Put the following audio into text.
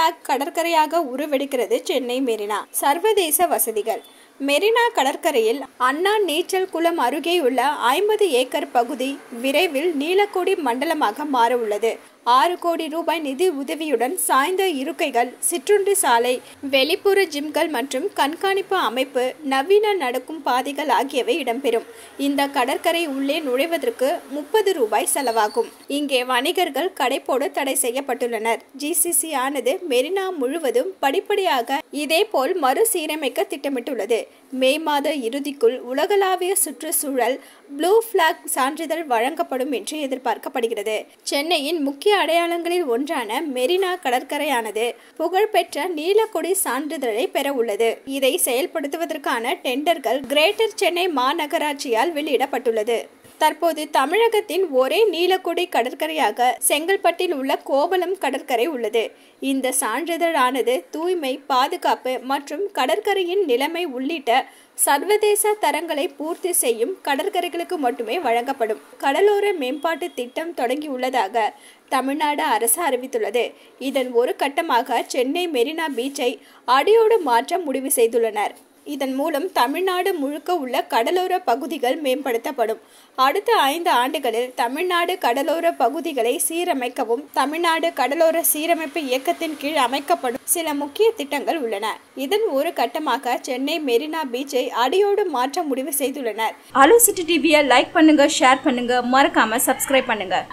Black கடற்கரையாக உருவெடுக்கிறது Chennai Marina. சர்வதேச வசதிகள். மெரினா கடற்கரையில் அண்ணா நீச்சல் குளம் அருகேயுள்ள 50 ஏக்கர் பகுதி விரைவில் நீலக்கொடி மண்டலமாக மாற உள்ளது. 6 கோடி ரூபாய் நிதி உதவியுடன் சாய்ந்த இருக்கைகள், சிற்றுண்டி சாலை, வெளிப்புற ஜிம்கள் மற்றும் கண்காணிப்பு அமைப்பு, நவீன நடக்கும் பாதைகள் ஆகியவை இடம்பெறும். இந்த கடற்கரை உள்ளே நுழைவதற்கு 30 ரூபாய் செலவாகும். இங்கே வணிகர்கள் கடை போட தடை செய்யப்பட்டுள்ளனர். ஜிசிசி ஆனது மெரினா முழுவதும் படிப்படியாக இதேபோல் மறுசீரமைக்க திட்டமிட்டுள்ளது. மே மாத இறுதிக்குள் உலகளாவிய சுற்றுச்சூழல் ப்ளூ பிளாக் சான்றிதழ் வழங்கப்படும் என்று எதிர்பார்க்கப்படுகிறது. சென்னையின் முக்கிய அடையாளங்களில் ஒன்றான மெரினா கடற்கரையானது புகழ்பெற்ற நீலக்கொடி சான்றிதழை பெற உள்ளது. இதை செயல்படுத்துவதற்கான டெண்டர்கள் கிரேட்டர் சென்னை மாநகராட்சியால் வெளியிடப்பட்டுள்ளது. தற்போது தமிழகத்தின் ஒரே நீலக்கொடி கடற்கரையாக செங்கல்பட்டில் உள்ள கோவளம் கடற்கரை உள்ளது. இந்த சான்றிதழானது தூய்மை, பாதுகாப்பு மற்றும் கடற்கரையின் நிலைமை உள்ளிட்ட சர்வதேச தரங்களை பூர்த்தி செய்யும் கடற்கரைகளுக்கு மட்டுமே வழங்கப்படும். கடலோர மேம்பாட்டு திட்டம் தொடங்கியுள்ளதாக தமிழ்நாடு அரசு அறிவித்துள்ளது. இதன் ஒரு கட்டமாக சென்னை மெரினா பீச்சை அடியோடு மாற்ற முடிவு செய்துள்ளனர். இதன் மூலம் தமிழ்நாடு முழுக்க உள்ள கடலோர பகுதிகள் மேம்படுத்தப்படும். அடுத்த 5 ஆண்டுகளில் தமிழ்நாடு கடலோர பகுதிகளை சீரமைக்கவும் தமிழ்நாடு கடலோர சீரமைப்பு இயக்கத்தின் கீழ் அமைக்கப்படும் சில முக்கிய திட்டங்கள் உள்ளன. இதன் ஒரு கட்டமாக சென்னை மெரினா பீச்சை அடியோடு மாற்ற முடிவு செய்துள்ளனர். அலோ சிட்டி டிவியை லைக் பண்ணுங்க, ஷேர் பண்ணுங்க, மறக்காம சப்ஸ்கிரைப் பண்ணுங்க.